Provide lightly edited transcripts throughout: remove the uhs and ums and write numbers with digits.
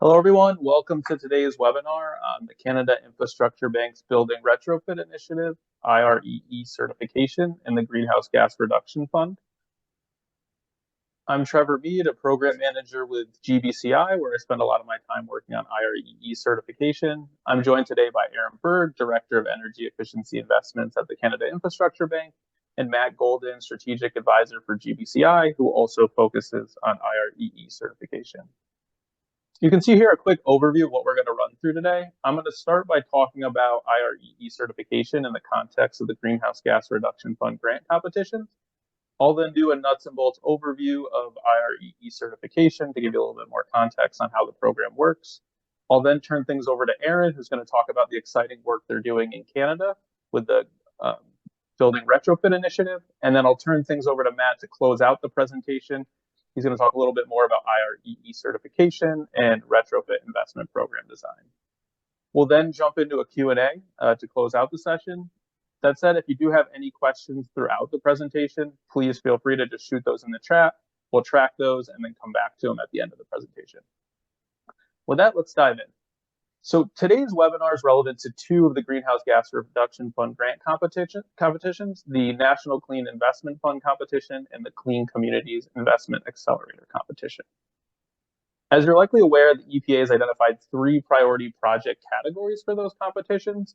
Hello, everyone. Welcome to today's webinar on the Canada Infrastructure Bank's Building Retrofit Initiative, IREE certification, and the Greenhouse Gas Reduction Fund. I'm Trevor Mead, a program manager with GBCI, where I spend a lot of my time working on IREE certification. I'm joined today by Aaron Berg, Director of Energy Efficiency Investments at the Canada Infrastructure Bank, and Matt Golden, Strategic Advisor for GBCI, who also focuses on IREE certification. You can see here a quick overview of what we're going to run through today. I'm going to start by talking about IREE certification in the context of the Greenhouse Gas Reduction Fund grant competitions. I'll then do a nuts and bolts overview of IREE certification to give you a little bit more context on how the program works. I'll then turn things over to Aaron, who's going to talk about the exciting work they're doing in Canada with the Building Retrofit Initiative. And then I'll turn things over to Matt to close out the presentation. He's going to talk a little bit more about IREE certification and retrofit investment program design. We'll then jump into a Q&A to close out the session. That said, if you do have any questions throughout the presentation, please feel free to just shoot those in the chat. We'll track those and then come back to them at the end of the presentation. With that, let's dive in. So today's webinar is relevant to two of the Greenhouse Gas Reduction Fund grant competitions, the National Clean Investment Fund competition and the Clean Communities Investment Accelerator competition. As you're likely aware, the EPA has identified 3 priority project categories for those competitions.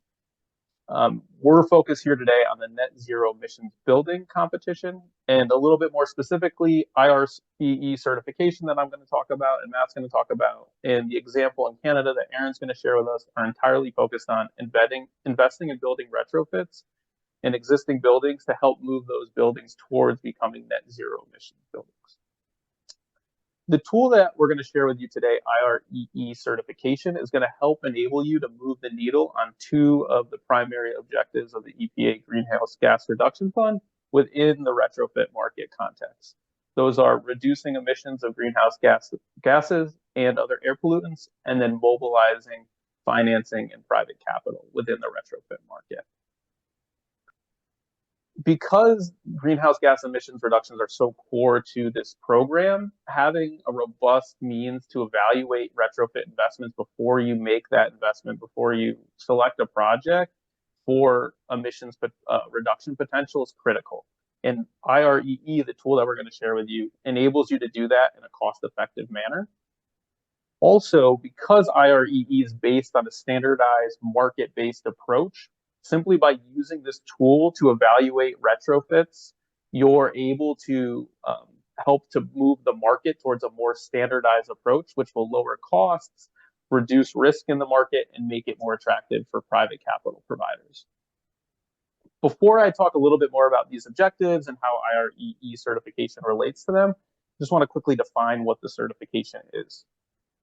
We're focused here today on the net zero emissions building competition, and a little bit more specifically, IREE certification that I'm going to talk about and Matt's going to talk about, and the example in Canada that Aaron's going to share with us are entirely focused on investing in building retrofits in existing buildings to help move those buildings towards becoming net zero emissions buildings. The tool that we're going to share with you today, IREE certification, is going to help enable you to move the needle on 2 of the primary objectives of the EPA Greenhouse Gas Reduction Fund within the retrofit market context. Those are reducing emissions of greenhouse gases and other air pollutants, and then mobilizing financing and private capital within the retrofit market. Because greenhouse gas emissions reductions are so core to this program, having a robust means to evaluate retrofit investments before you make that investment, before you select a project for emissions reduction potential is critical. And IREE, the tool that we're going to share with you, enables you to do that in a cost-effective manner. Also, because IREE is based on a standardized market-based approach, simply by using this tool to evaluate retrofits, you're able to help to move the market towards a more standardized approach, which will lower costs, reduce risk in the market, and make it more attractive for private capital providers. Before I talk a little bit more about these objectives and how IREE certification relates to them, I just want to quickly define what the certification is.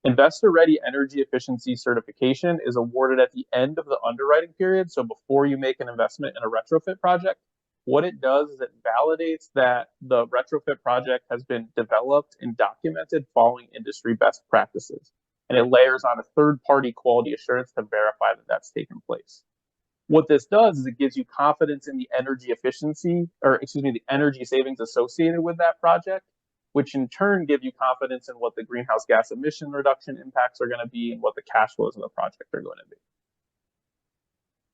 Investor-ready energy efficiency certification is awarded at the end of the underwriting period. So before you make an investment in a retrofit project, what it does is it validates that the retrofit project has been developed and documented following industry best practices. And it layers on a third-party quality assurance to verify that that's taken place. What this does is it gives you confidence in the energy efficiency, or excuse me, the energy savings associated with that project, which in turn give you confidence in what the greenhouse gas emission reduction impacts are going to be and what the cash flows of the project are going to be.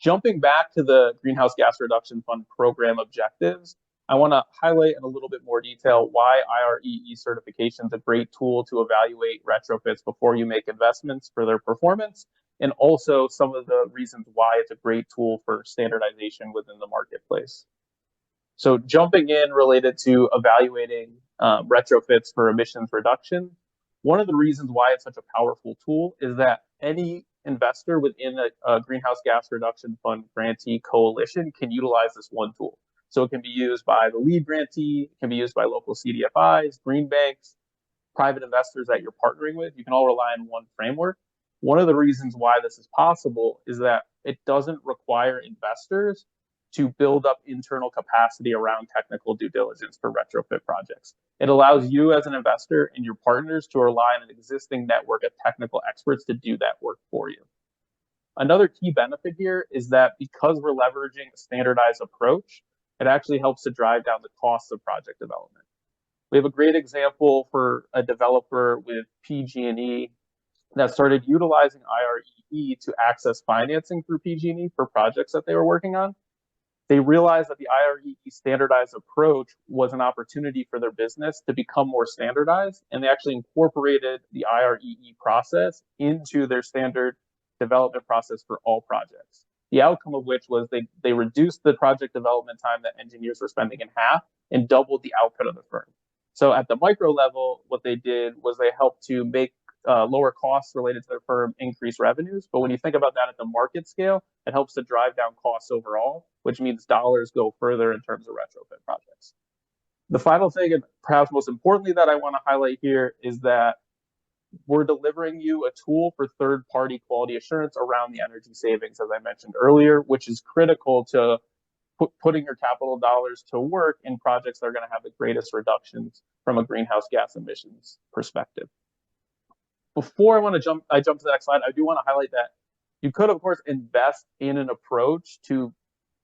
Jumping back to the Greenhouse Gas Reduction Fund program objectives, I want to highlight in a little bit more detail why IREE certification is a great tool to evaluate retrofits before you make investments for their performance, and also some of the reasons why it's a great tool for standardization within the marketplace. So jumping in related to evaluating retrofits for emissions reduction, one of the reasons why it's such a powerful tool is that any investor within a Greenhouse Gas Reduction Fund grantee coalition can utilize this one tool. So it can be used by the lead grantee, it can be used by local CDFIs, green banks, private investors that you're partnering with. You can all rely on one framework. One of the reasons why this is possible is that it doesn't require investors to build up internal capacity around technical due diligence for retrofit projects. It allows you as an investor and your partners to rely on an existing network of technical experts to do that work for you. Another key benefit here is that because we're leveraging a standardized approach, it actually helps to drive down the cost of project development. We have a great example for a developer with PG&E that started utilizing IREE to access financing through PG&E for projects that they were working on. They realized that the IREE standardized approach was an opportunity for their business to become more standardized, and they actually incorporated the IREE process into their standard development process for all projects. The outcome of which was they reduced the project development time that engineers were spending in half and doubled the output of the firm. So at the micro level, what they did was they helped to make lower costs related to their firm increase revenues. But when you think about that at the market scale, it helps to drive down costs overall, which means dollars go further in terms of retrofit projects. The final thing, and perhaps most importantly, that I want to highlight here is that we're delivering you a tool for third-party quality assurance around the energy savings, as I mentioned earlier, which is critical to putting your capital dollars to work in projects that are going to have the greatest reductions from a greenhouse gas emissions perspective. Before I jump to the next slide, I do want to highlight that you could, of course, invest in an approach to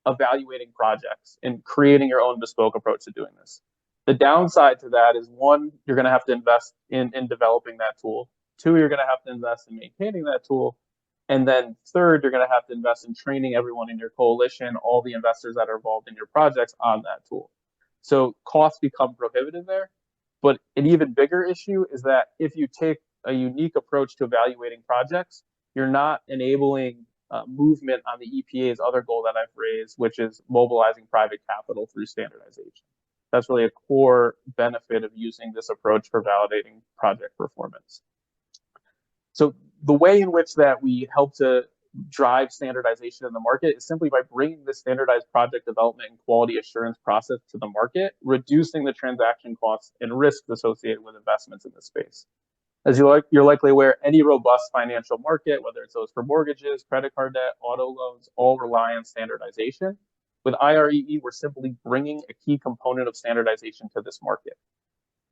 evaluating projects and creating your own bespoke approach to doing this. The downside to that is, one, you're going to have to invest in developing that tool. Two, you're going to have to invest in maintaining that tool. And then third, you're going to have to invest in training everyone in your coalition, all the investors that are involved in your projects on that tool. So costs become prohibitive there. But an even bigger issue is that if you take a unique approach to evaluating projects, you're not enabling movement on the EPA's other goal that I've raised, which is mobilizing private capital through standardization. That's really a core benefit of using this approach for validating project performance. So the way in which that we help to drive standardization in the market is simply by bringing the standardized project development and quality assurance process to the market, reducing the transaction costs and risks associated with investments in this space. As you're likely aware, any robust financial market, whether it's those for mortgages, credit card debt, auto loans, all rely on standardization. With IREE, we're simply bringing a key component of standardization to this market.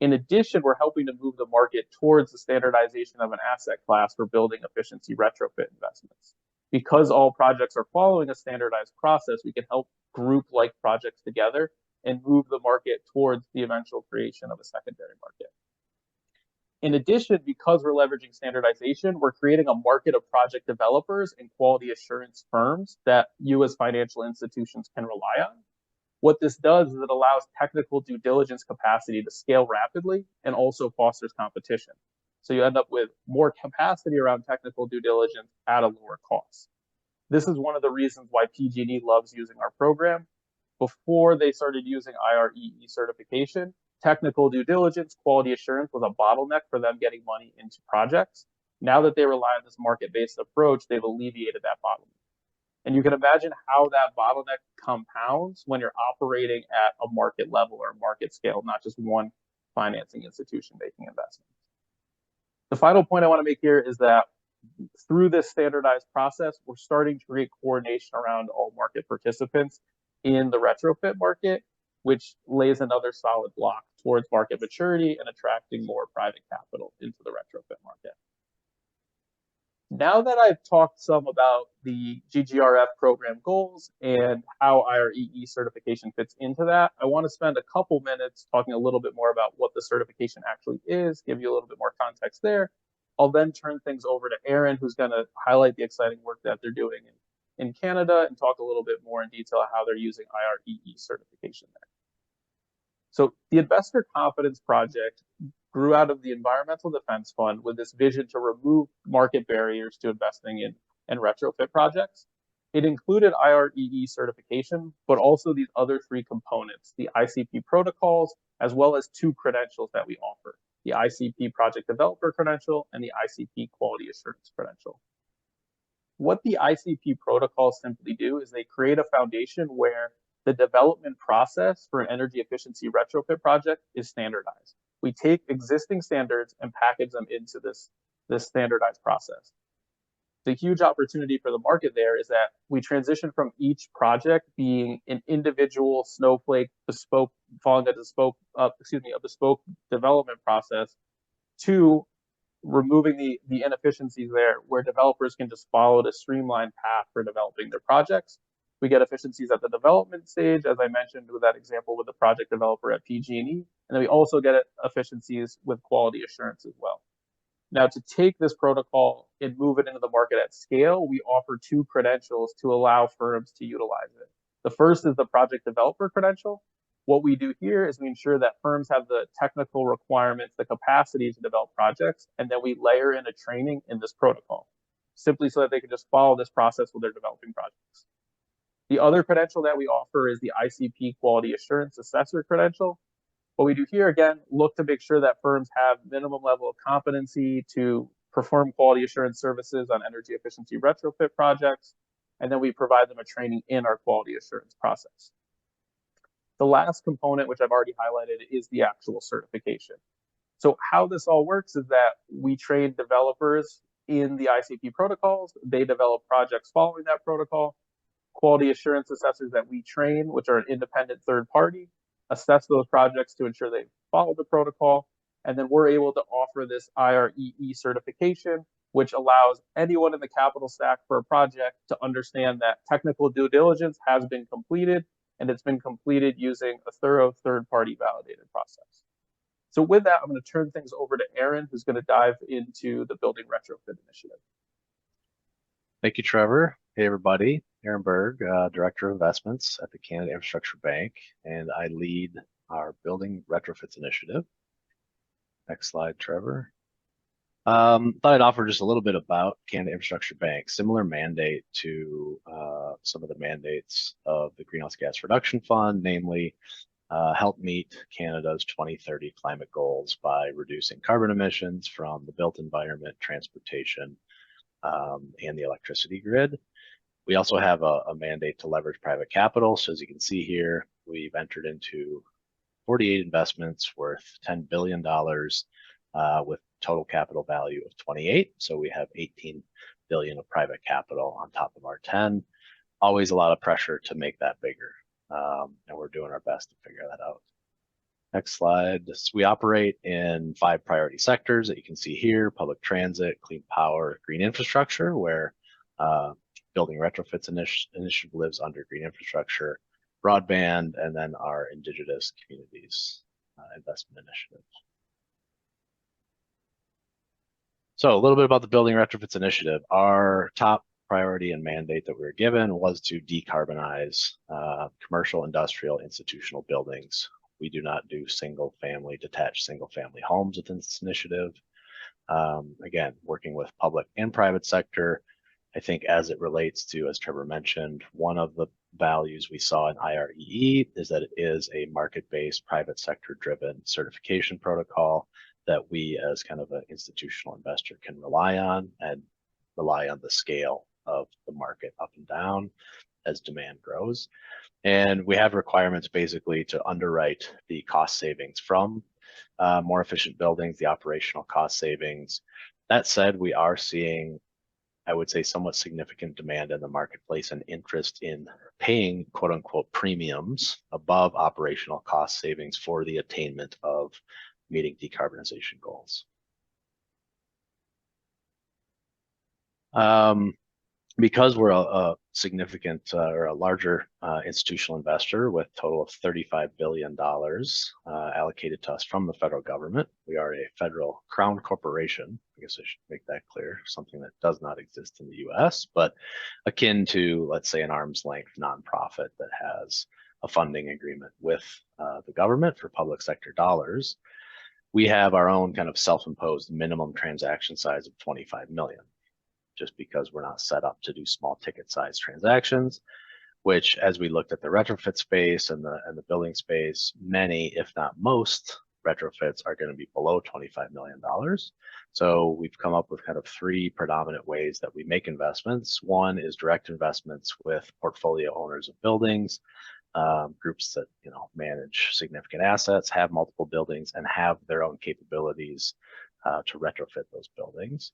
In addition, we're helping to move the market towards the standardization of an asset class for building efficiency retrofit investments. Because all projects are following a standardized process, we can help group like projects together and move the market towards the eventual creation of a secondary market. In addition, because we're leveraging standardization, we're creating a market of project developers and quality assurance firms that you as financial institutions can rely on. What this does is it allows technical due diligence capacity to scale rapidly and also fosters competition. So you end up with more capacity around technical due diligence at a lower cost. This is one of the reasons why PG&E loves using our program. Before they started using IREE certification, technical due diligence, quality assurance was a bottleneck for them getting money into projects. Now that they rely on this market-based approach, they've alleviated that bottleneck. And you can imagine how that bottleneck compounds when you're operating at a market level or a market scale, not just one financing institution making investments. The final point I want to make here is that through this standardized process, we're starting to create coordination around all market participants in the retrofit market, which lays another solid block towards market maturity and attracting more private capital into the retrofit market. Now that I've talked some about the GGRF program goals and how IREE certification fits into that, I want to spend a couple minutes talking a little bit more about what the certification actually is, give you a little bit more context there. I'll then turn things over to Aaron, who's going to highlight the exciting work that they're doing in Canada and talk a little bit more in detail how they're using IREE certification there. So the Investor Confidence Project grew out of the Environmental Defense Fund with this vision to remove market barriers to investing in retrofit projects. It included IREE certification, but also these other three components, the ICP protocols, as well as two credentials that we offer, the ICP Project Developer Credential and the ICP Quality Assurance Credential. What the ICP protocols simply do is they create a foundation where the development process for an energy efficiency retrofit project is standardized. We take existing standards and package them into this standardized process. The huge opportunity for the market there is that we transition from each project being an individual snowflake bespoke, following a bespoke development process, to removing the inefficiencies there, where developers can just follow the streamlined path for developing their projects. We get efficiencies at the development stage, as I mentioned with that example with the project developer at PG&E, and then we also get efficiencies with quality assurance as well. Now, to take this protocol and move it into the market at scale, we offer two credentials to allow firms to utilize it. The first is the project developer credential. What we do here is we ensure that firms have the technical requirements, the capacity to develop projects, and then we layer in a training in this protocol, simply so that they can just follow this process when they're developing projects. The other credential that we offer is the ICP Quality Assurance Assessor credential. What we do here, again, look to make sure that firms have minimum level of competency to perform quality assurance services on energy efficiency retrofit projects, and then we provide them a training in our quality assurance process. The last component, which I've already highlighted, is the actual certification. So how this all works is that we train developers in the ICP protocols. They develop projects following that protocol. Quality assurance assessors that we train, which are an independent third party, assess those projects to ensure they follow the protocol. And then we're able to offer this IREE certification, which allows anyone in the capital stack for a project to understand that technical due diligence has been completed, and it's been completed using a thorough third-party validated process. So with that, I'm going to turn things over to Aaron, who's going to dive into the Building Retrofit Initiative. Thank you, Trevor. Hey, everybody. Aaron Berg, Director of Investments at the Canada Infrastructure Bank, and I lead our Building Retrofits Initiative. Next slide, Trevor. Thought I'd offer just a little bit about Canada Infrastructure Bank. Similar mandate to some of the mandates of the Greenhouse Gas Reduction Fund, namely help meet Canada's 2030 climate goals by reducing carbon emissions from the built environment, transportation, and the electricity grid. We also have a mandate to leverage private capital. So as you can see here, we've entered into 48 investments worth $10 billion with total capital value of 28. So we have 18 billion of private capital on top of our 10. Always a lot of pressure to make that bigger. And we're doing our best to figure that out. Next slide. We operate in 5 priority sectors that you can see here: public transit, clean power, green infrastructure, where Building Retrofits Initiative lives under green infrastructure, broadband, and then our Indigenous Communities Investment Initiative. So a little bit about the Building Retrofits Initiative. Our top priority and mandate that we were given was to decarbonize commercial, industrial, institutional buildings. We do not do detached single family homes within this initiative. Again, working with public and private sector. I think as it relates to, as Trevor mentioned, one of the values we saw in IREE is that it is a market-based, private sector-driven certification protocol that we as kind of an institutional investor can rely on, and rely on the scale of the market up and down as demand grows. And we have requirements basically to underwrite the cost savings from more efficient buildings, the operational cost savings. That said, we are seeing, I would say, somewhat significant demand in the marketplace and interest in paying quote unquote premiums above operational cost savings for the attainment of meeting decarbonization goals. Because we're a significant or a larger institutional investor with a total of $35 billion allocated to us from the federal government, we are a federal crown corporation. I guess I should make that clear, something that does not exist in the US, but akin to, let's say, an arm's length nonprofit that has a funding agreement with the government for public sector dollars. We have our own kind of self-imposed minimum transaction size of 25 million. Just because we're not set up to do small ticket size transactions, which, as we looked at the retrofit space and the building space, many, if not most, retrofits are going to be below $25 million. So we've come up with kind of 3 predominant ways that we make investments. One is direct investments with portfolio owners of buildings, groups that manage significant assets, have multiple buildings, and have their own capabilities to retrofit those buildings.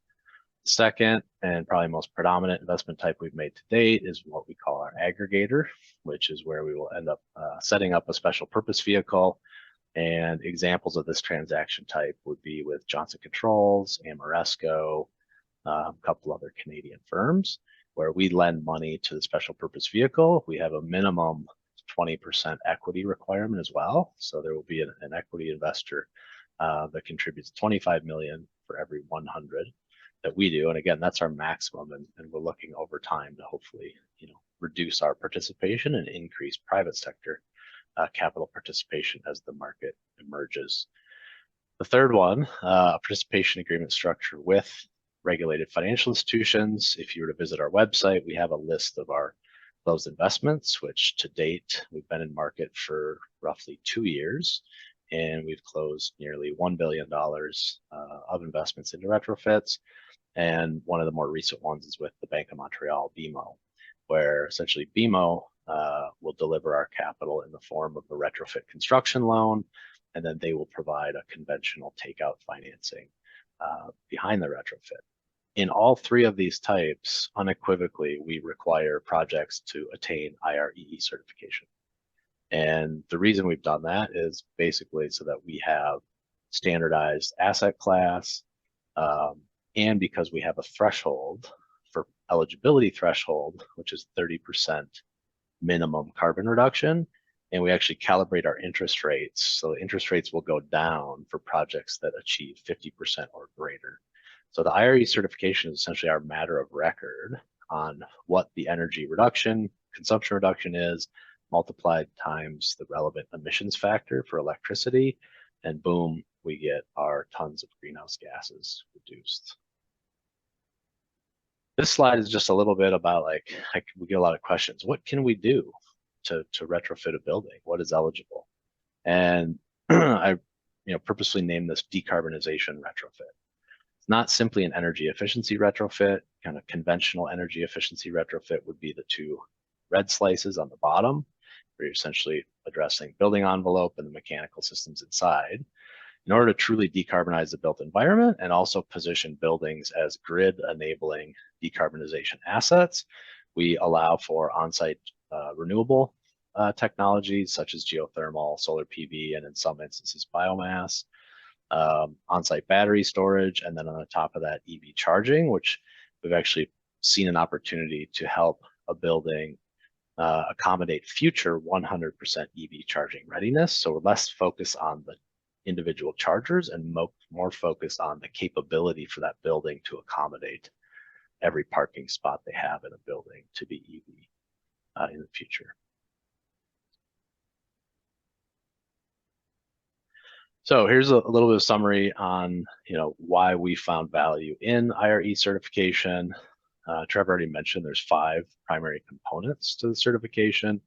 Second, and probably most predominant investment type we've made to date, is what we call our aggregator, which is where we will end up setting up a special purpose vehicle. And examples of this transaction type would be with Johnson Controls, Ameresco, a couple other Canadian firms, where we lend money to the special purpose vehicle. We have a minimum 20% equity requirement as well. So there will be an equity investor that contributes 25 million for every 100 that we do. And again, that's our maximum, and we're looking over time to hopefully, reduce our participation and increase private sector capital participation as the market emerges. The third one, a participation agreement structure with regulated financial institutions. If you were to visit our website, we have a list of our closed investments, which to date, we've been in market for roughly 2 years, and we've closed nearly $1 billion of investments into retrofits. And one of the more recent ones is with the Bank of Montreal, BMO, where essentially BMO will deliver our capital in the form of a retrofit construction loan, and then they will provide a conventional takeout financing behind the retrofit. In all three of these types, unequivocally, we require projects to attain IREE certification. And the reason we've done that is basically so that we have standardized asset class, and because we have a threshold for eligibility threshold, which is 30% minimum carbon reduction, and we actually calibrate our interest rates. So interest rates will go down for projects that achieve 50% or greater. So the IRE certification is essentially our matter of record on what the energy reduction, consumption reduction is, multiplied times the relevant emissions factor for electricity, and boom, we get our tons of greenhouse gases reduced. This slide is just a little bit about we get a lot of questions. What can we do to retrofit a building? What is eligible? And I purposely named this decarbonization retrofit. It's not simply an energy efficiency retrofit. Kind of conventional energy efficiency retrofit would be the two red slices on the bottom, where you're essentially addressing building envelope and the mechanical systems inside. In order to truly decarbonize the built environment and also position buildings as grid enabling decarbonization assets, we allow for on-site renewable technologies such as geothermal, solar PV, and in some instances biomass, on-site battery storage, and then on the top of that EV charging, which we've actually seen an opportunity to help a building accommodate future 100% EV charging readiness. So we're less focused on the individual chargers and more focused on the capability for that building to accommodate every parking spot they have in a building to be EV in the future. So here's a little bit of summary on why we found value in IRE certification. Trevor already mentioned there's 5 primary components to the certification,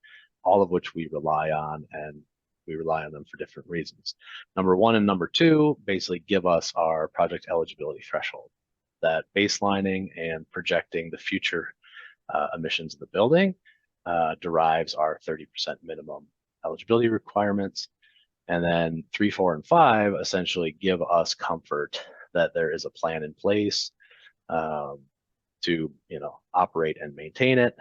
all of which we rely on, and we rely on them for different reasons. Number 1 and number 2 basically give us our project eligibility threshold, that baselining and projecting the future emissions of the building derives our 30% minimum eligibility requirements. And then 3, 4, and 5 essentially give us comfort that there is a plan in place to operate and maintain it,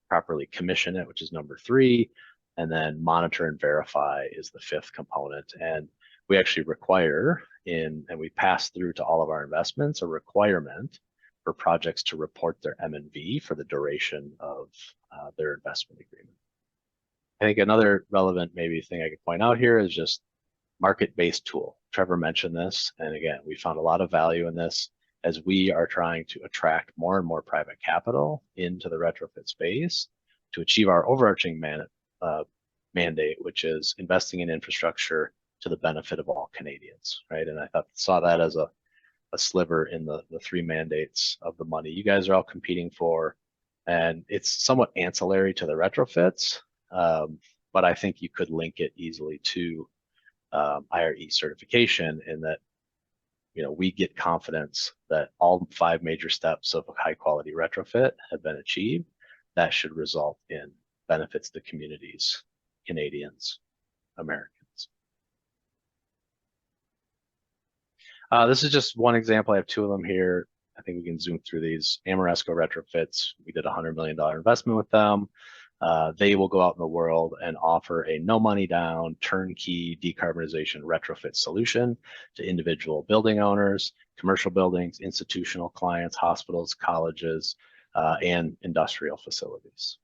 properly commission it, which is number 3, and then monitor and verify is the 5th component. And we actually require and we pass through to all of our investments a requirement for projects to report their M&V for the duration of their investment agreement. I think another relevant maybe thing I could point out here is just market-based tool. Trevor mentioned this, and again, we found a lot of value in this as we are trying to attract more and more private capital into the retrofit space to achieve our overarching mandate, which is investing in infrastructure to the benefit of all Canadians, right? And I saw that as a sliver in the 3 mandates of the money you guys are all competing for, and it's somewhat ancillary to the retrofits, but I think you could link it easily to IRE certification in that we get confidence that all 5 major steps of a high quality retrofit have been achieved. That should result in benefits to communities, Canadians, Americans. This is just one example. I have 2 of them here. I think we can zoom through these. Amoresco retrofits. We did a $100 million investment with them. They will go out in the world and offer a no money down turnkey decarbonization retrofit solution to individual building owners, commercial buildings, institutional clients, hospitals, colleges, and industrial facilities.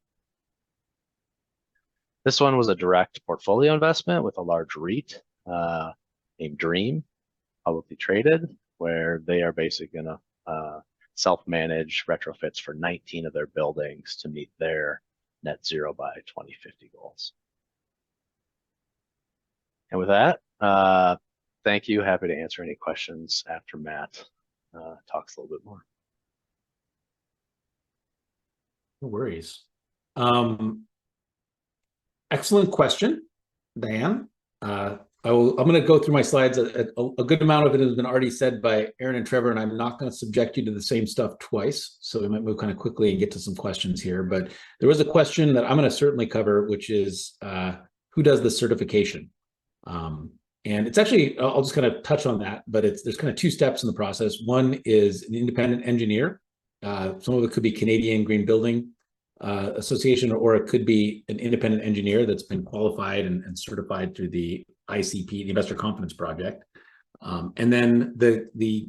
This one was a direct portfolio investment with a large REIT named Dream, publicly traded. where they are basically going to self-manage retrofits for 19 of their buildings to meet their net zero by 2050 goals. And with that, thank you. Happy to answer any questions after Matt talks a little bit more. No worries. Excellent question, Diane. I'm going to go through my slides. A good amount of it has been already said by Aaron and Trevor, and I'm not going to subject you to the same stuff twice. So we might move kind of quickly and get to some questions here. But there was a question that I'm going to certainly cover, which is who does the certification? And it's actually, I'll just kind of touch on that, but there's kind of two steps in the process. One is an independent engineer. Some of it could be Canadian Green Building Association, or it could be an independent engineer that's been qualified and certified through the ICP, the Investor Confidence Project. And then the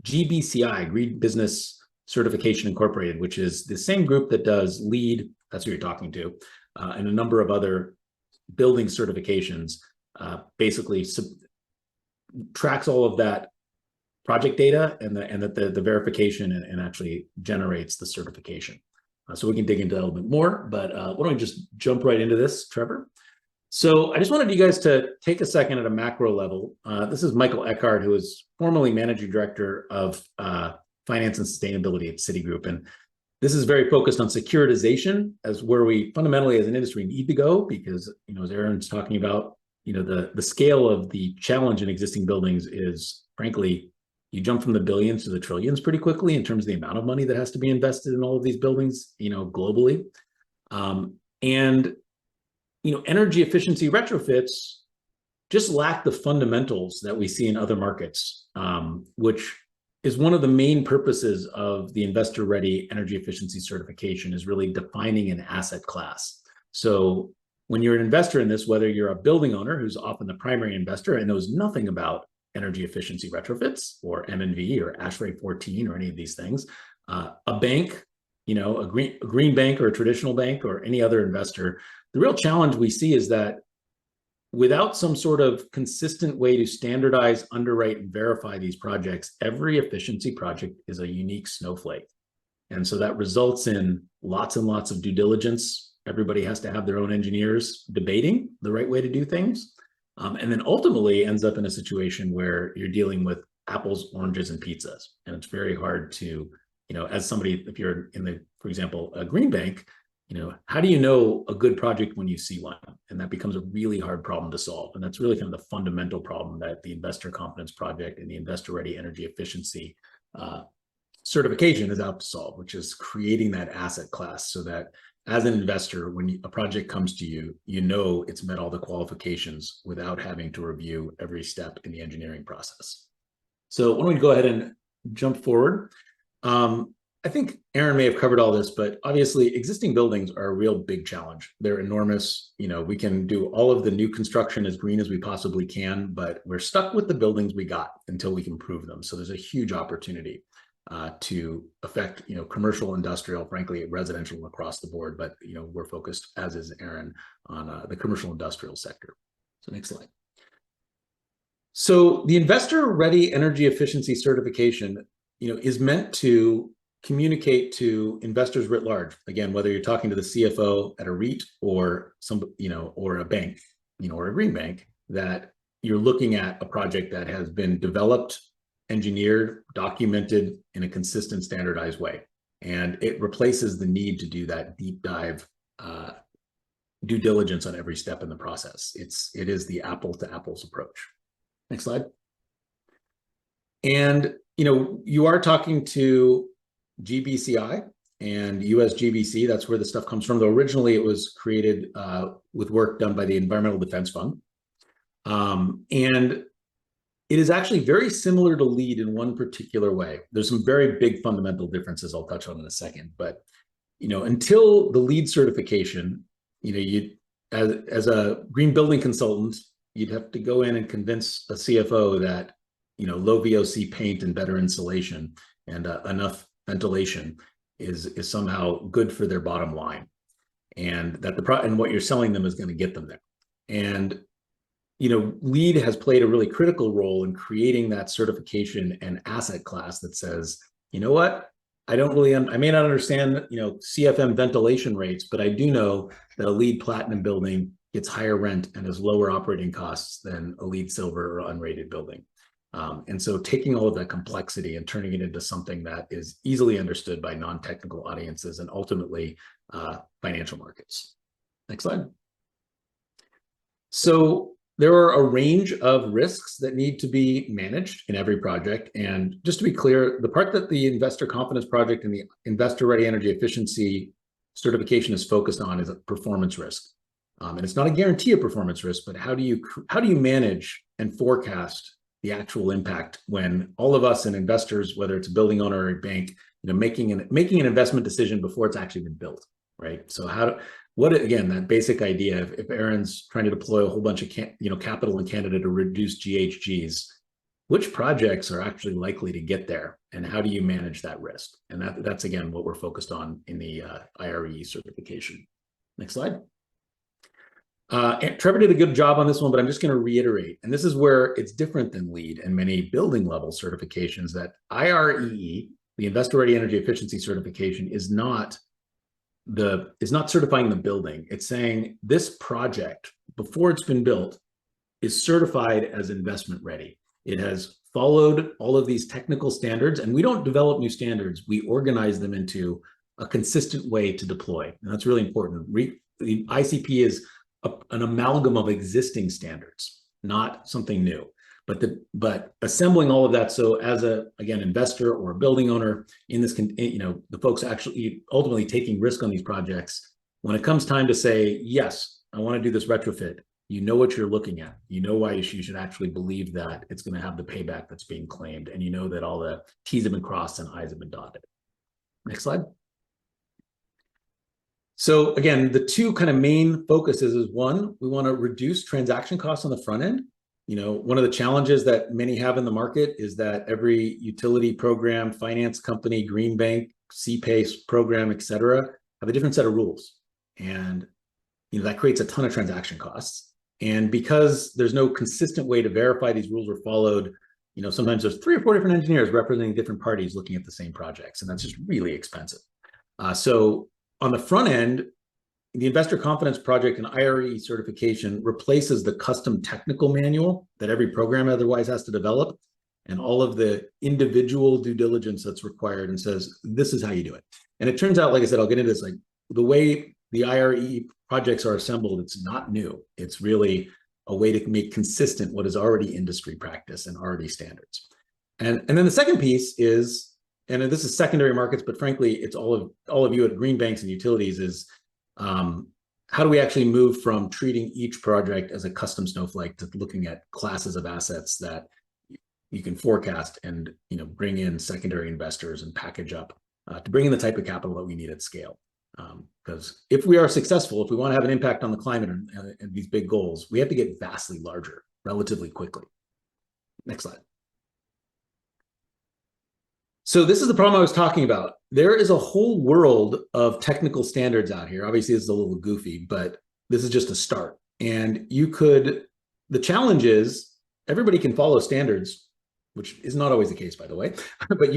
GBCI, Green Business Certification Incorporated, which is the same group that does LEED, that's who you're talking to, and a number of other building certifications, basically tracks all of that project data and the verification and actually generates the certification. So we can dig into that a little bit more, but why don't we just jump right into this, Trevor? So I just wanted you guys to take a second at a macro level. This is Michael Eckhart, who is formerly Managing Director of Finance and Sustainability at Citigroup. And this is very focused on securitization as where we fundamentally as an industry need to go, because, as Aaron's talking about, the scale of the challenge in existing buildings is, frankly, you jump from the billions to the trillions pretty quickly in terms of the amount of money that has to be invested in all of these buildings, globally. Energy efficiency retrofits just lack the fundamentals that we see in other markets, which is one of the main purposes of the investor-ready energy efficiency certification, is really defining an asset class. So when you're an investor in this, whether you're a building owner who's often the primary investor and knows nothing about energy efficiency retrofits or M&V or ASHRAE 14 or any of these things, a bank, a green bank or a traditional bank or any other investor, the real challenge we see is that without some sort of consistent way to standardize, underwrite, and verify these projects, every efficiency project is a unique snowflake. And so that results in lots and lots of due diligence. Everybody has to have their own engineers debating the right way to do things. And then ultimately ends up in a situation where you're dealing with apples, oranges, and pizzas. And it's very hard to, as somebody, if you're in for example, a green bank, how do you know a good project when you see one? And that becomes a really hard problem to solve. And that's really kind of the fundamental problem that the Investor Confidence Project and the Investor Ready Energy Efficiency certification is out to solve, which is creating that asset class so that as an investor, when a project comes to you, it's met all the qualifications without having to review every step in the engineering process. So why don't we go ahead and jump forward? I think Aaron may have covered all this, but obviously existing buildings are a real big challenge. They're enormous. We can do all of the new construction as green as we possibly can, but we're stuck with the buildings we got until we can improve them. So there's a huge opportunity to affect, commercial, industrial, frankly, residential across the board. But, we're focused, as is Aaron, on the commercial industrial sector. So next slide. So the Investor Ready Energy Efficiency Certification, is meant to communicate to investors writ large. Again, whether you're talking to the CFO at a REIT or or a bank, or a green bank, that you're looking at a project that has been developed, engineered, documented in a consistent, standardized way. And it replaces the need to do that deep dive due diligence on every step in the process. It is the apples to apples approach. Next slide. And, you are talking to GBCI and US GBC. That's where the stuff comes from. Though originally it was created with work done by the Environmental Defense Fund. And it is actually very similar to LEED in one particular way. There's some very big fundamental differences I'll touch on in a second. But, until the LEED certification, as a green building consultant, you'd have to go in and convince a CFO that, low VOC paint and better insulation and enough ventilation is somehow good for their bottom line, and that and what you're selling them is going to get them there. And LEED has played a really critical role in creating that certification and asset class that says, you know what, I may not understand, CFM ventilation rates, but I do know that a LEED Platinum building gets higher rent and has lower operating costs than a LEED Silver or unrated building. And so taking all of that complexity and turning it into something that is easily understood by non-technical audiences and ultimately financial markets. Next slide. So there are a range of risks that need to be managed in every project. And just to be clear, the part that the Investor Confidence Project and the Investor Ready Energy Efficiency certification is focused on is a performance risk. And it's not a guarantee of performance risk, but how do you manage and forecast the actual impact when all of us and investors, whether it's a building owner or a bank, making an investment decision before it's actually been built, right? So again, that basic idea of if Aaron's trying to deploy a whole bunch of capital in Canada to reduce GHGs, which projects are actually likely to get there, and how do you manage that risk? And that's again what we're focused on in the IREE certification. Next slide. Trevor did a good job on this one, but I'm just going to reiterate, and this is where it's different than LEED and many building level certifications, that IREE, the Investor Ready Energy Efficiency certification, is not certifying the building. It's saying this project, before it's been built, is certified as investment ready. It has followed all of these technical standards, and we don't develop new standards. We organize them into a consistent way to deploy. And that's really important. The ICP is an amalgam of existing standards, not something new. But assembling all of that, so as again, investor or a building owner in this, the folks actually ultimately taking risk on these projects, when it comes time to say, yes, I want to do this retrofit, you know what you're looking at. You know why you should actually believe that it's going to have the payback that's being claimed. And you know that all the T's have been crossed and I's have been dotted. Next slide. So again, the two kind of main focuses is one, we want to reduce transaction costs on the front end. One of the challenges that many have in the market is that every utility program, finance company, green bank, CPACE program, et cetera, have a different set of rules. And that creates a ton of transaction costs. And because there's no consistent way to verify these rules are followed, sometimes there's 3 or 4 different engineers representing different parties looking at the same projects, and that's just really expensive. So on the front end, the Investor Confidence Project and IRE certification replaces the custom technical manual that every program otherwise has to develop and all of the individual due diligence that's required, and says, this is how you do it. And it turns out, like I said, I'll get into this, like the way the IRE projects are assembled, it's not new. It's really a way to make consistent what is already industry practice and already standards. And then the second piece is, and this is secondary markets, but frankly, it's all of you at green banks and utilities, is how do we actually move from treating each project as a custom snowflake to looking at classes of assets that you can forecast and bring in secondary investors and package up to bring in the type of capital that we need at scale. Because if we are successful, if we want to have an impact on the climate and these big goals, we have to get vastly larger relatively quickly. Next slide. So this is the problem I was talking about. There is a whole world of technical standards out here. Obviously, it's a little goofy, but this is just a start. And the challenge is everybody can follow standards, which is not always the case, by the way, but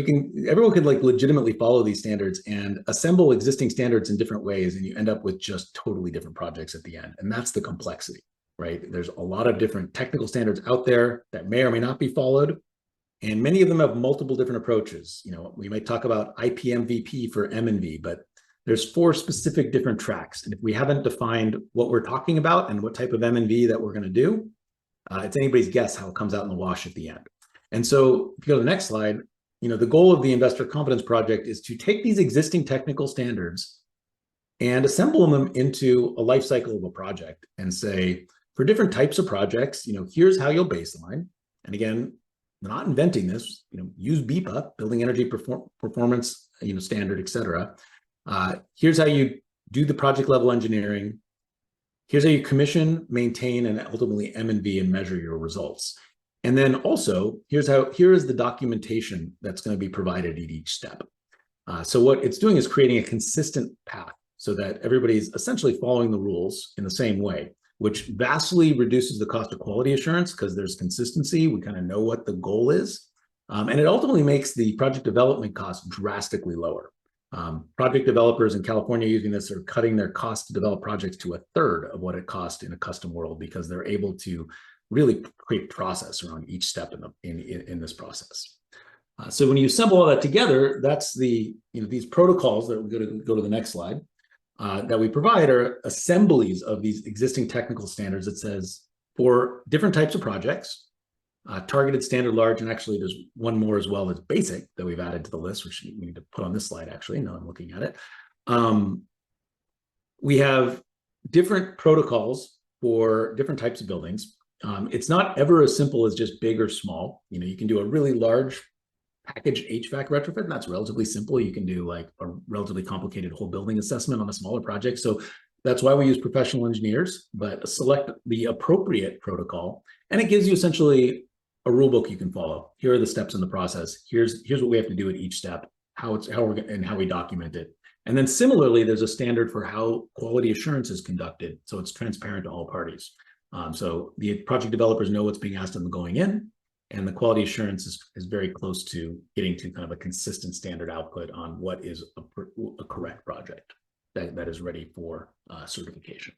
everyone can legitimately follow these standards and assemble existing standards in different ways, and you end up with just totally different projects at the end. And that's the complexity, right? There's a lot of different technical standards out there that may or may not be followed. And many of them have multiple different approaches. We might talk about IPMVP for M&V, but there's 4 specific different tracks. And if we haven't defined what we're talking about and what type of M&V that we're going to do, it's anybody's guess how it comes out in the wash at the end. And so if you go to the next slide, the goal of the Investor Confidence Project is to take these existing technical standards and assemble them into a life cycle of a project and say, for different types of projects, here's how you'll baseline. And again, not inventing this, use BEPA, Building Energy Performance, standard, et cetera. Here's how you do the project level engineering. Here's how you commission, maintain, and ultimately M&V and measure your results. And then also, here is the documentation that's going to be provided at each step. So what it's doing is creating a consistent path so that everybody's essentially following the rules in the same way. which vastly reduces the cost of quality assurance because there's consistency. We kind of know what the goal is. And it ultimately makes the project development cost drastically lower. Project developers in California using this are cutting their cost to develop projects to a third of what it costs in a custom world because they're able to really create process around each step in this process. So when you assemble all that together, that's the, these protocols that we're going to go to the next slide that we provide are assemblies of these existing technical standards that says for different types of projects, targeted, standard, large, and actually there's one more as well as basic that we've added to the list, which we need to put on this slide actually, now I'm looking at it. We have different protocols for different types of buildings. It's not ever as simple as just big or small. You can do a really large package HVAC retrofit, and that's relatively simple. You can do like a relatively complicated whole building assessment on a smaller project. So that's why we use professional engineers, but select the appropriate protocol. And it gives you essentially a rule book you can follow. Here are the steps in the process. Here's what we have to do at each step, how we document it. And then similarly, there's a standard for how quality assurance is conducted. So it's transparent to all parties. So the project developers know what's being asked of them going in, and the quality assurance is very close to getting to kind of a consistent standard output on what is a correct project that is ready for certification.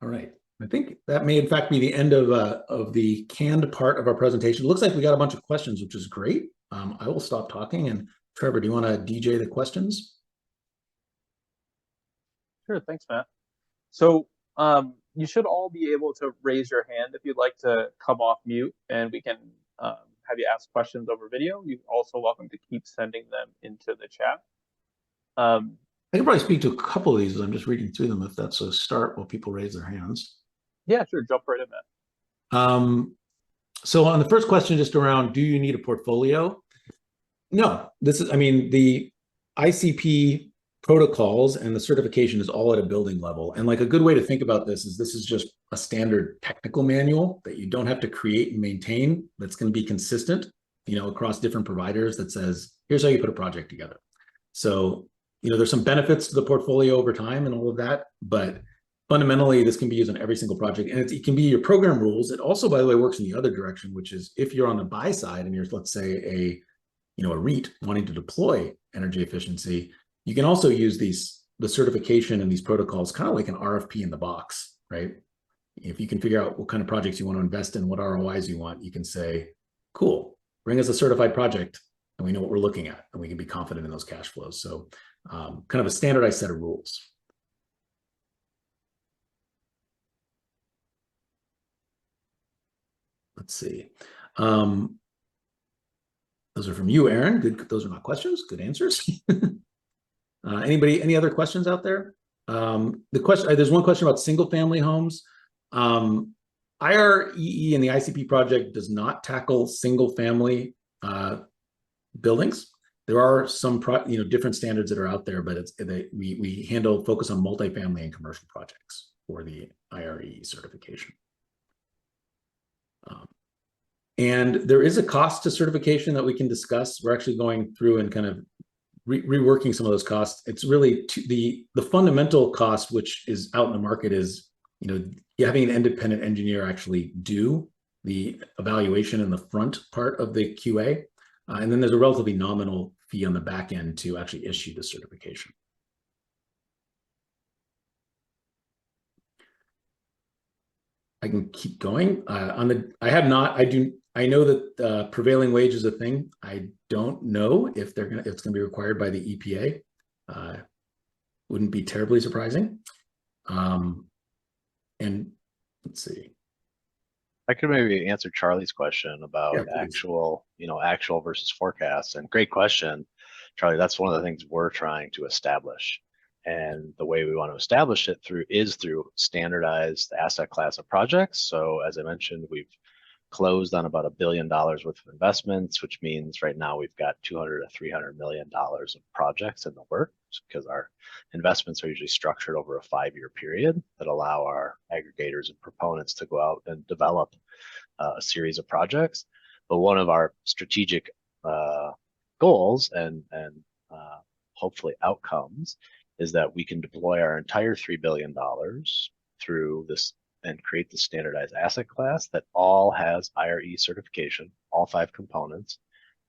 All right, I think that may in fact be the end of the canned part of our presentation. It looks like we got a bunch of questions, which is great. I will stop talking, and Trevor, do you want to DJ the questions? Sure, thanks, Matt. So you should all be able to raise your hand if you'd like to come off mute, and we can have you ask questions over video. You're also welcome to keep sending them into the chat. I can probably speak to a couple of these as I'm just reading through them, if that's a start while people raise their hands. Yeah, sure, jump right in, Matt. So on the first question, just around, do you need a portfolio? No, the ICP protocols and the certification is all at a building level. And like a good way to think about this is just a standard technical manual that you don't have to create and maintain, that's going to be consistent, across different providers, that says, here's how you put a project together. So, there's some benefits to the portfolio over time and all of that, but fundamentally this can be used on every single project, and it can be your program rules. It also, by the way, works in the other direction, which is if you're on the buy side and you're, let's say, a REIT wanting to deploy energy efficiency, you can also use the certification and these protocols kind of like an RFP in the box, right? If you can figure out what kind of projects you want to invest in, what ROIs you want, you can say, cool, bring us a certified project and we know what we're looking at and we can be confident in those cash flows. So kind of a standardized set of rules. Let's see. Those are from you, Aaron. Good. Those are not questions. Good answers. Any other questions out there? There's one question about single family homes. IREE and the ICP project does not tackle single family buildings. There are some different standards that are out there, but we focus on multifamily and commercial projects for the IREE certification. And there is a cost to certification that we can discuss. We're actually going through and kind of reworking some of those costs. It's really the fundamental cost, which is out in the market, is having an independent engineer actually do the evaluation in the front part of the QA, and then there's a relatively nominal fee on the back end to actually issue the certification. I can keep going. I know that prevailing wage is a thing. I don't know if it's gonna be required by the EPA. Wouldn't be terribly surprising. And let's see. I could maybe answer Charlie's question about actual versus forecast. And great question, Charlie. That's one of the things we're trying to establish. And the way we want to establish it is through standardized asset class of projects. So as I mentioned, we've closed on about $1 billion worth of investments, which means right now we've got $200 to $300 million of projects in the works, because our investments are usually structured over a 5-year period that allow our aggregators and proponents to go out and develop a series of projects. But one of our strategic goals and hopefully outcomes is that we can deploy our entire $3 billion through this and create the standardized asset class that all has IRE certification, all 5 components,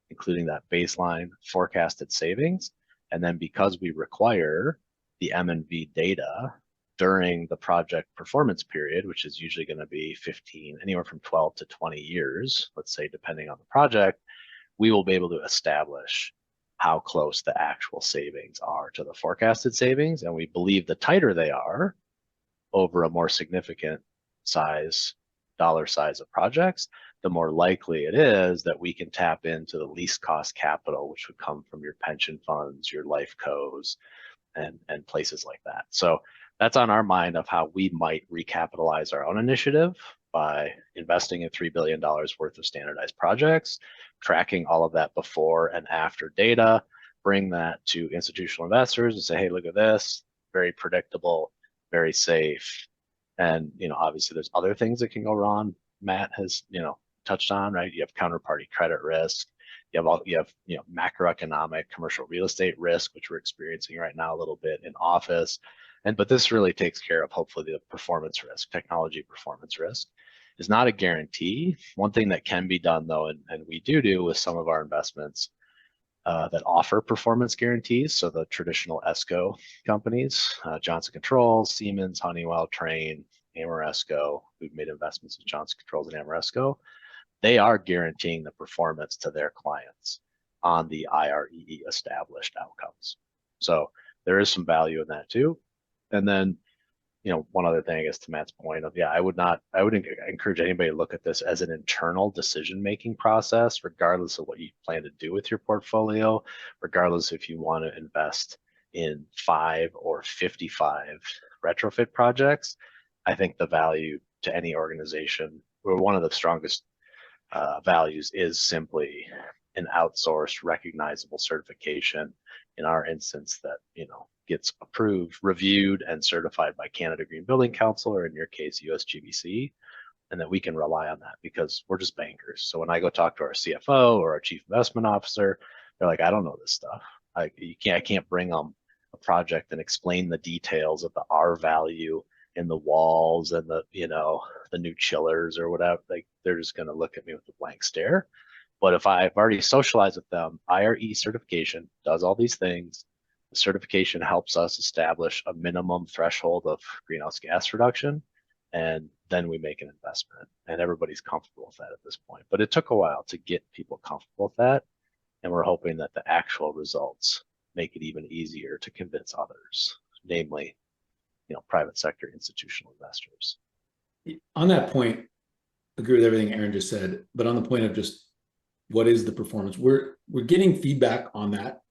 including that baseline forecasted savings. And then because we require the M&V data during the project performance period, which is usually going to be anywhere from 12 to 20 years, let's say, depending on the project, we will be able to establish how close the actual savings are to the forecasted savings. And we believe the tighter they are over a more significant dollar size of projects, the more likely it is that we can tap into the least cost capital, which would come from your pension funds, your life cos, and places like that. So that's on our mind of how we might recapitalize our own initiative by investing in $3 billion worth of standardized projects, tracking all of that before and after data, bring that to institutional investors and say, hey, look at this, very predictable, very safe. And, obviously there's other things that can go wrong. Matt has, touched on, right? You have counterparty credit risk. You have macroeconomic commercial real estate risk, which we're experiencing right now a little bit in office. But this really takes care of hopefully the performance risk. Technology performance risk is not a guarantee. One thing that can be done though, and we do with some of our investments that offer performance guarantees. So the traditional ESCO companies, Johnson Controls, Siemens, Honeywell, Trane, Ameresco, we've made investments in Johnson Controls and Ameresco. They are guaranteeing the performance to their clients on the IREE established outcomes. So there is some value in that too. And then, one other thing is to Matt's point of, I would encourage anybody to look at this as an internal decision-making process, regardless of what you plan to do with your portfolio, regardless if you want to invest in 5 or 55 retrofit projects. I think the value to any organization, or one of the strongest values, is simply an outsourced recognizable certification, in our instance that gets approved, reviewed, and certified by Canada Green Building Council, or in your case USGBC, and that we can rely on that because we're just bankers. So when I go talk to our CFO or our chief investment officer, they're like, I don't know this stuff. I can't bring them a project and explain the details of the R value in the walls and the new chillers or whatever. Like, they're just going to look at me with a blank stare. But if I've already socialized with them, IRE certification does all these things. The certification helps us establish a minimum threshold of greenhouse gas reduction, and then we make an investment, and everybody's comfortable with that at this point. But it took a while to get people comfortable with that, and we're hoping that the actual results make it even easier to convince others, namely, private sector institutional investors. On that point, agree with everything Aaron just said, but on the point of just what is the performance, we're getting feedback on that.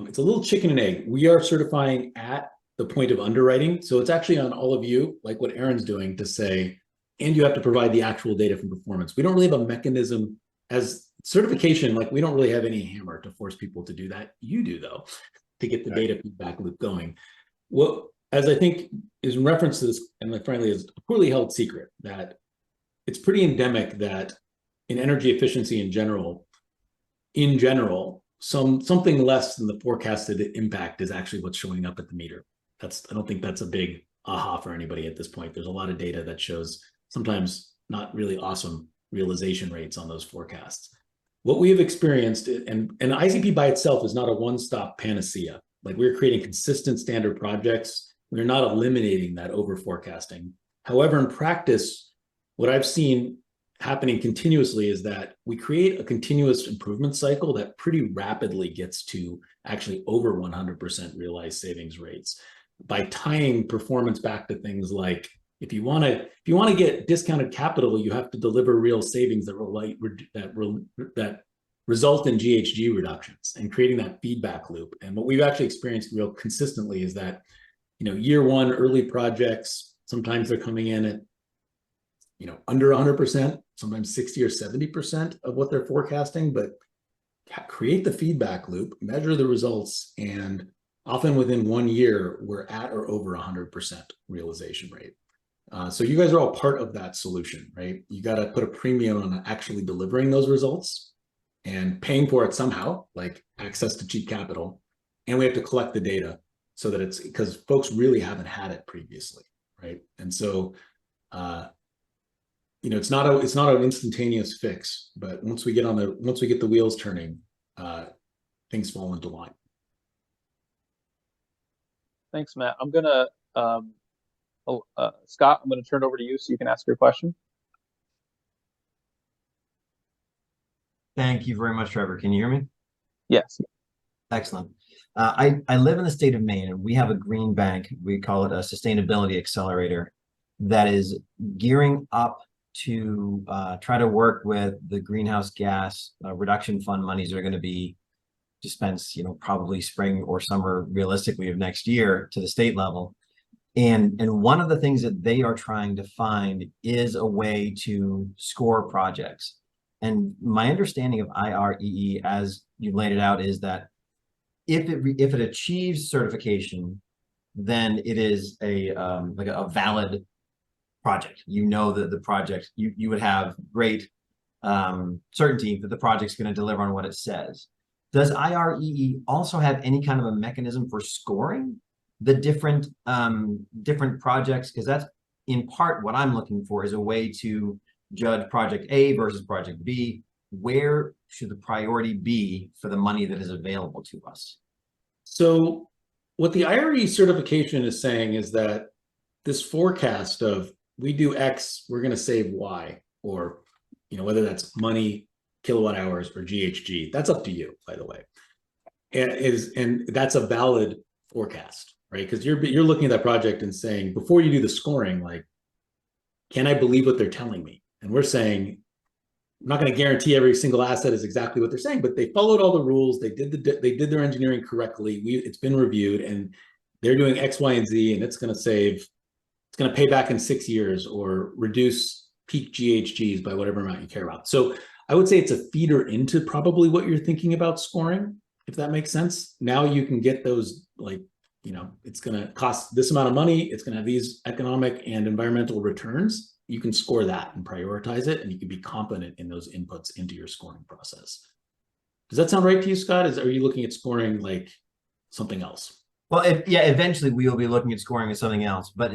It's a little chicken and egg. We are certifying at the point of underwriting. So it's actually on all of you, like what Aaron's doing, to say, and you have to provide the actual data from performance. We don't really have a mechanism as certification, like we don't really have any hammer to force people to do that. You do though, to get the data feedback loop going. Well, as I think is in reference to this, and like frankly is a poorly held secret, that it's pretty endemic that in energy efficiency in general, something less than the forecasted impact is actually what's showing up at the meter. I don't think that's a big aha for anybody at this point. There's a lot of data that shows sometimes not really awesome realization rates on those forecasts. What we have experienced, and ICP by itself is not a one-stop panacea. Like, we're creating consistent standard projects. We're not eliminating that over forecasting. However, in practice, what I've seen happening continuously is that we create a continuous improvement cycle that pretty rapidly gets to actually over 100% realized savings rates by tying performance back to things like, if you want to get discounted capital, you have to deliver real savings that result in GHG reductions, and creating that feedback loop. And what we've actually experienced real consistently is that, year one early projects, sometimes they're coming in at under 100%, sometimes 60 or 70% of what they're forecasting, but create the feedback loop, measure the results, and often within 1 year, we're at or over 100% realization rate. So you guys are all part of that solution, right? You got to put a premium on actually delivering those results and paying for it somehow, like access to cheap capital. And we have to collect the data so that it's, because folks really haven't had it previously. right? And so, it's not an instantaneous fix, but once we get the wheels turning, things fall into line. Thanks, Matt. I'm gonna Scott, I'm gonna turn it over to you so you can ask your question. Thank you very much, Trevor. Can you hear me? Yes. Excellent. I live in the state of Maine, and we have a green bank. We call it a sustainability accelerator that is gearing up to try to work with the greenhouse gas reduction fund monies that are going to be dispensed, probably spring or summer, realistically, of next year to the state level. And one of the things that they are trying to find is a way to score projects. And my understanding of IREE, as you laid it out, is that if it achieves certification, then it is like a valid project. That the project, you would have great certainty that the project's going to deliver on what it says. Does IREE also have any kind of a mechanism for scoring the different projects? Because that's in part what I'm looking for, is a way to judge project A versus project B. Where should the priority be for the money that is available to us? So what the IRE certification is saying is that this forecast of we do X, we're going to save Y, or whether that's money, kilowatt hours, or GHG, that's up to you, by the way. And that's a valid forecast, right? Because you're looking at that project and saying, before you do the scoring, like, can I believe what they're telling me? And we're saying, I'm not going to guarantee every single asset is exactly what they're saying, but they followed all the rules. They did their engineering correctly. It's been reviewed, and they're doing X, Y, and Z, and it's going to pay back in 6 years or reduce peak GHGs by whatever amount you care about. So I would say it's a feeder into probably what you're thinking about scoring, if that makes sense. Now you can get those, it's going to cost this amount of money. It's going to have these economic and environmental returns. You can score that and prioritize it, and you can be competent in those inputs into your scoring process. Does that sound right to you, Scott? Are you looking at scoring like something else? Well, eventually we will be looking at scoring as something else. But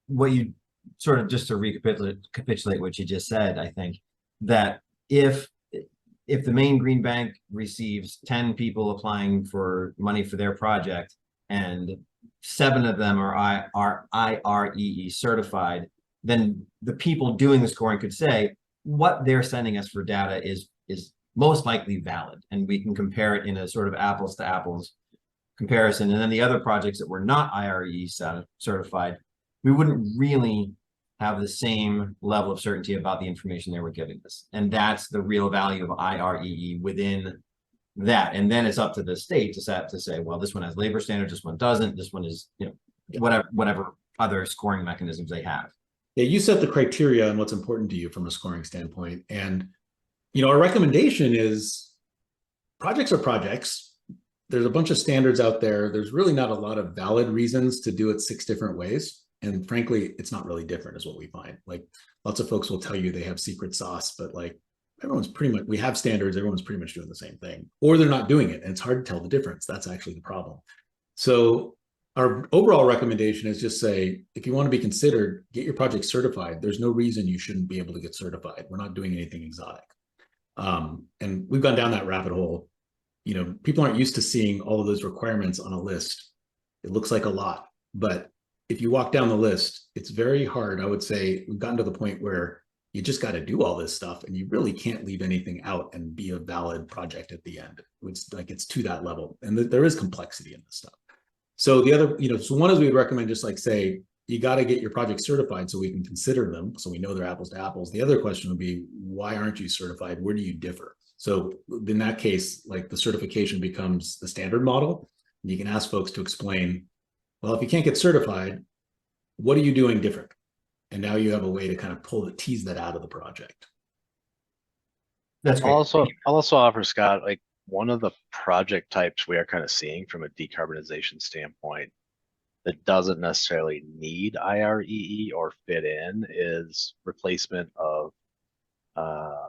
what you sort of, just to recapitulate what you just said, I think that if the Maine Green Bank receives 10 people applying for money for their project, and 7 of them are IREE certified, then the people doing the scoring could say what they're sending us for data is most likely valid, and we can compare it in a sort of apples to apples comparison. And then the other projects that were not IREE certified, we wouldn't really have the same level of certainty about the information they were giving us. And that's the real value of IREE within that. And then it's up to the state to say, well, this one has labor standards, this one doesn't, this one is, whatever other scoring mechanisms they have. Yeah, you set the criteria and what's important to you from a scoring standpoint. And, our recommendation is projects are projects. There's a bunch of standards out there. There's really not a lot of valid reasons to do it 6 different ways. And frankly, it's not really different is what we find. Like, lots of folks will tell you they have secret sauce, but like, we have standards, everyone's pretty much doing the same thing, or they're not doing it. And it's hard to tell the difference. That's actually the problem. So our overall recommendation is just say, if you want to be considered, get your project certified. There's no reason you shouldn't be able to get certified. We're not doing anything exotic. And we've gone down that rabbit hole. People aren't used to seeing all of those requirements on a list. It looks like a lot, but if you walk down the list, it's very hard. I would say we've gotten to the point where you just got to do all this stuff, and you really can't leave anything out and be a valid project at the end. It's to that level, and there is complexity in this stuff. So the other, so one is we would recommend just like say, you got to get your project certified so we can consider them, so we know they're apples to apples. The other question would be, why aren't you certified? Where do you differ? So in that case, like the certification becomes the standard model. And you can ask folks to explain, well, if you can't get certified, what are you doing different? And now you have a way to kind of tease that out of the project. That's great. I'll also offer, Scott, like one of the project types we are kind of seeing from a decarbonization standpoint that doesn't necessarily need IREE or fit in is replacement of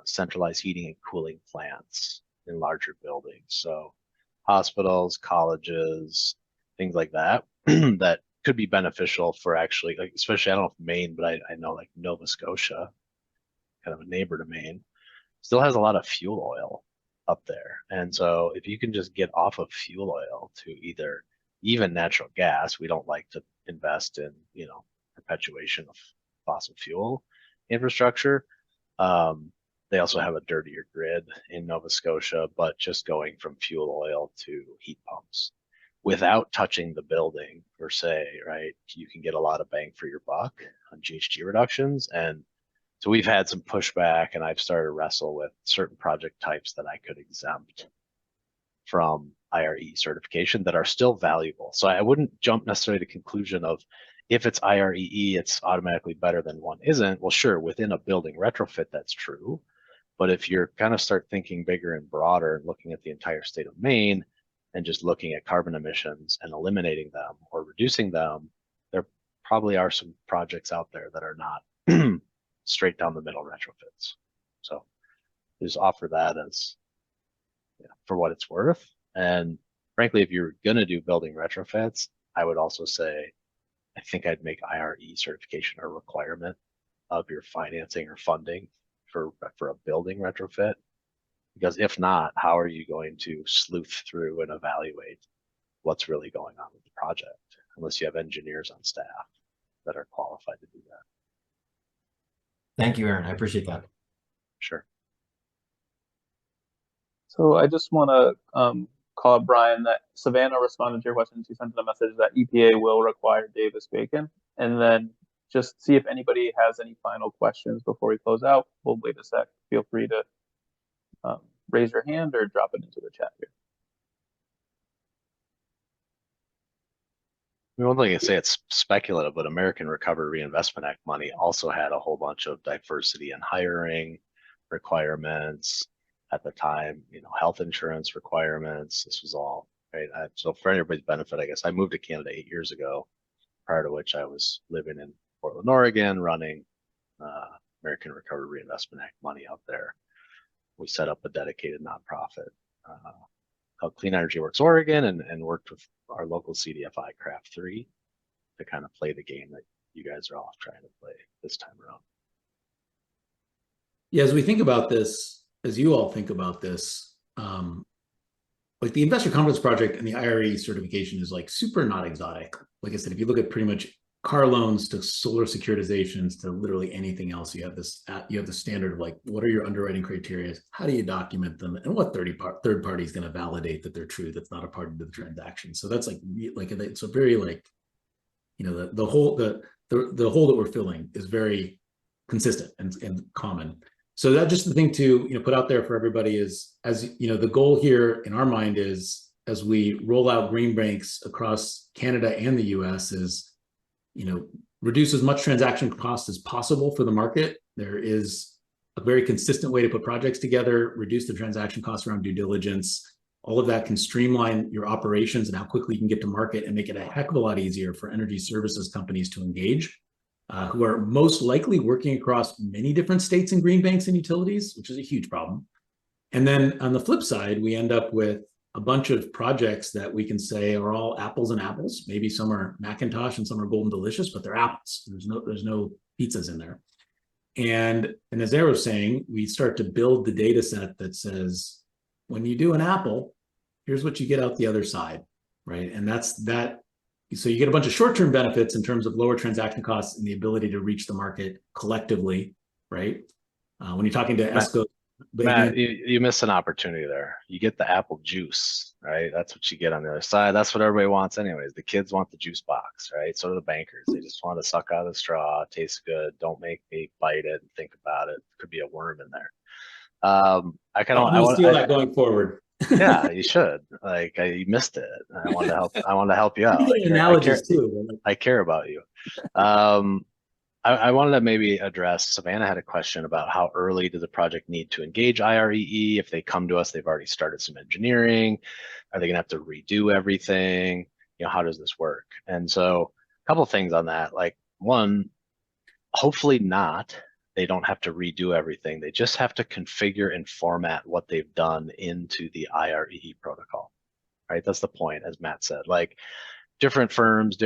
centralized heating and cooling plants in larger buildings. So hospitals, colleges, things like that, that could be beneficial for actually, like, especially, I don't know if Maine, but I know like Nova Scotia, kind of a neighbor to Maine, still has a lot of fuel oil up there. And so if you can just get off of fuel oil to either even natural gas, we don't like to invest in, you know, perpetuation of fossil fuel infrastructure. They also have a dirtier grid in Nova Scotia, but just going from fuel oil to heat pumps without touching the building per se, right? You can get a lot of bang for your buck on GHG reductions. And so we've had some pushback, and I've started to wrestle with certain project types that I could exempt from IRE certification that are still valuable. So I wouldn't jump necessarily to the conclusion of if it's IREE, it's automatically better than one isn't. Well, sure, within a building retrofit, that's true. But if you're kind of start thinking bigger and broader and looking at the entire state of Maine and just looking at carbon emissions and eliminating them or reducing them, there probably are some projects out there that are not straight down the middle retrofits. So just offer that as, you know, for what it's worth. And frankly, if you're going to do building retrofits, I would also say, I think I'd make IRE certification a requirement of your financing or funding for a building retrofit. Because if not, how are you going to sleuth through and evaluate what's really going on with the project, unless you have engineers on staff that are qualified to do that? Thank you, Aaron. I appreciate that. Sure. So I just want to call up Brian that Savannah responded to your question. She sent a message that EPA will require Davis-Bacon, and then just see if anybody has any final questions before we close out. We'll wait a sec. Feel free to raise your hand or drop it into the chat here. I mean, one thing I say, it's speculative, but American Recovery Reinvestment Act money also had a whole bunch of diversity in hiring requirements at the time, you know, health insurance requirements. This was all right. So for everybody's benefit, I guess I moved to Canada 8 years ago, prior to which I was living in Portland, Oregon, running American Recovery Reinvestment Act money out there. We set up a dedicated nonprofit called Clean Energy Works Oregon, and worked with our local CDFI Craft 3 to kind of play the game that you guys are all trying to play this time around. Yeah, as we think about this, as you all think about this, like the Investor Confidence Project and the IRE certification is like super not exotic. Like I said, if you look at pretty much car loans to solar securitizations to literally anything else, you have this, you have the standard of like, what are your underwriting criteria? How do you document them? And what third party is going to validate that they're true? That's not a part of the transaction. So that's like it's a very like, you know, the hole that we're filling is very consistent and common. So that just the thing to, you know, put out there for everybody is, as you know, the goal here in our mind is, as we roll out green banks across Canada and the US, is, you know, reduce as much transaction cost as possible for the market. There is a very consistent way to put projects together, reduce the transaction costs around due diligence. All of that can streamline your operations and how quickly you can get to market, and make it a heck of a lot easier for energy services companies to engage, who are most likely working across many different states and green banks and utilities, which is a huge problem. And then on the flip side, we end up with a bunch of projects that we can say are all apples and apples. Maybe some are Macintosh and some are Golden Delicious, but they're apples. There's no pizzas in there. And as Aaron was saying, we start to build the data set that says, when you do an apple, here's what you get out the other side, right? And that's that. So you get a bunch of short-term benefits in terms of lower transaction costs and the ability to reach the market collectively, right? When you're talking to ESCO, Matt, you miss an opportunity there. You get the apple juice, right? That's what you get on the other side. That's what everybody wants anyways. The kids want the juice box, right? So do the bankers. They just want to suck out of the straw. It tastes good. Don't make me bite it and think about it. Could be a worm in there. I kind of I want to steal that going forward. Yeah, you should. Like, you missed it. I want to help. I want to help you out. Analogies too. I care about you. I wanted to maybe address, Savannah had a question about how early does the project need to engage IREE? If they come to us, they've already started some engineering. Are they going to have to redo everything? You know, how does this work? And so a couple of things on that. Like, one, hopefully not. They don't have to redo everything. They just have to configure and format what they've done into the IREE protocol, right? That's the point, as Matt said. Like, different firms,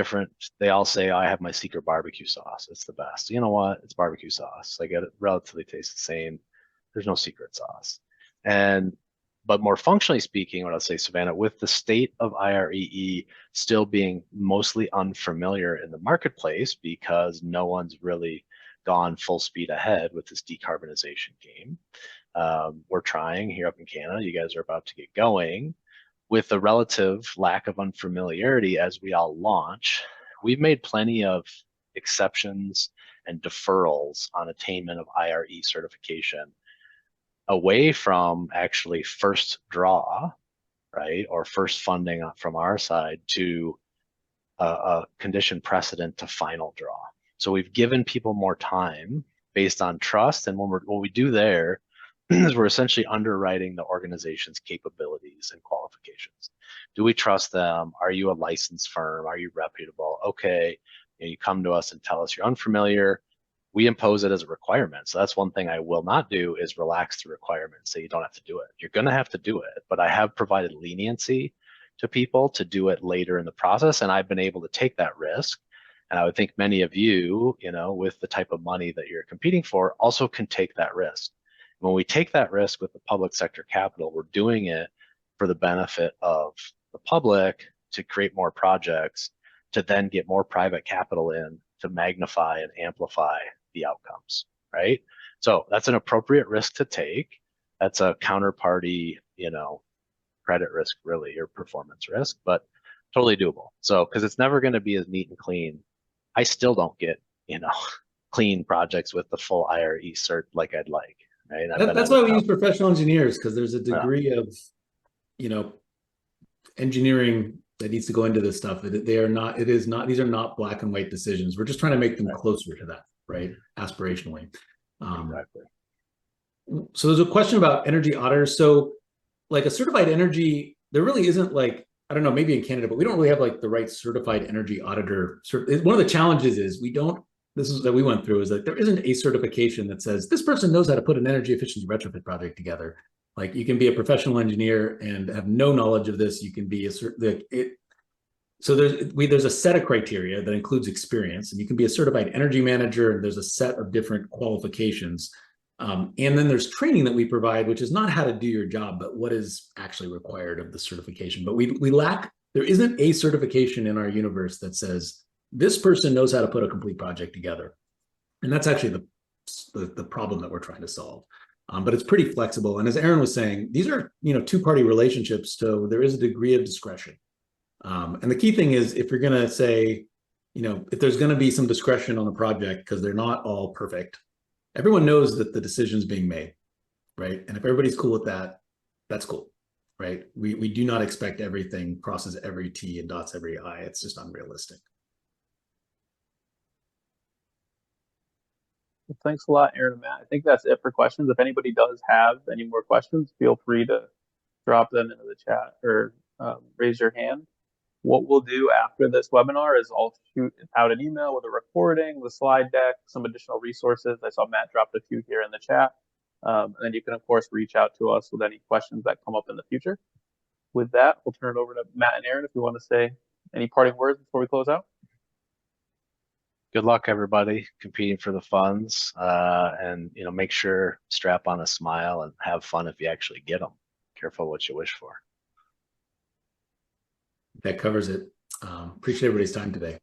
they all say, I have my secret barbecue sauce. It's the best. You know what? It's barbecue sauce. Like, it relatively tastes the same. There's no secret sauce. But more functionally speaking, what I'll say, Savannah, with the state of IREE still being mostly unfamiliar in the marketplace because no one's really gone full speed ahead with this decarbonization game. We're trying here up in Canada. You guys are about to get going. With the relative lack of unfamiliarity as we all launch, we've made plenty of exceptions and deferrals on attainment of IRE certification away from actually first draw, right, or first funding from our side to a condition precedent to final draw. So we've given people more time based on trust, and what we do there is we're essentially underwriting the organization's capabilities and qualifications. Do we trust them? Are you a licensed firm? Are you reputable? Okay, you come to us and tell us you're unfamiliar. We impose it as a requirement. So that's one thing I will not do, is relax the requirement, say you don't have to do it. You're going to have to do it, but I have provided leniency to people to do it later in the process, and I've been able to take that risk. And I would think many of you, with the type of money that you're competing for, also can take that risk. When we take that risk with the public sector capital, we're doing it for the benefit of the public to create more projects, to then get more private capital in to magnify and amplify the outcomes, right? So that's an appropriate risk to take. That's a counterparty, credit risk, really, or performance risk, but totally doable. So, because it's never going to be as neat and clean. I still don't get, clean projects with the full IRE cert like I'd like. Right? That's why we use professional engineers, because there's a degree of, engineering that needs to go into this stuff. These are not black and white decisions. We're just trying to make them closer to that, right? Aspirationally. Exactly. So there's a question about energy auditors. So like a certified energy, there really isn't like, I don't know, maybe in Canada, but we don't really have like the right certified energy auditor. One of the challenges is that we went through is that there isn't a certification that says this person knows how to put an energy efficiency retrofit project together. Like, you can be a professional engineer and have no knowledge of this. You can be so there's a set of criteria that includes experience, and you can be a certified energy manager, and there's a set of different qualifications. And then there's training that we provide, which is not how to do your job, but what is actually required of the certification. But we lack, there isn't a certification in our universe that says this person knows how to put a complete project together. And that's actually the problem that we're trying to solve. But it's pretty flexible. And as Aaron was saying, these are, two-party relationships. So there is a degree of discretion. And the key thing is, if you're going to say, if there's going to be some discretion on a project, because they're not all perfect, everyone knows that the decision's being made, right? And if everybody's cool with that, that's cool, right? We do not expect everything crosses every T and dots every I. It's just unrealistic. Well, thanks a lot, Aaron and Matt. I think that's it for questions. If anybody does have any more questions, feel free to drop them into the chat or raise your hand. What we'll do after this webinar is I'll shoot out an email with a recording, the slide deck, some additional resources. I saw Matt dropped a few here in the chat. And then you can, of course, reach out to us with any questions that come up in the future. With that, we'll turn it over to Matt and Aaron if you want to say any parting words before we close out. Good luck, everybody, competing for the funds, and make sure strap on a smile and have fun if you actually get them. Careful what you wish for. That covers it. Appreciate everybody's time today.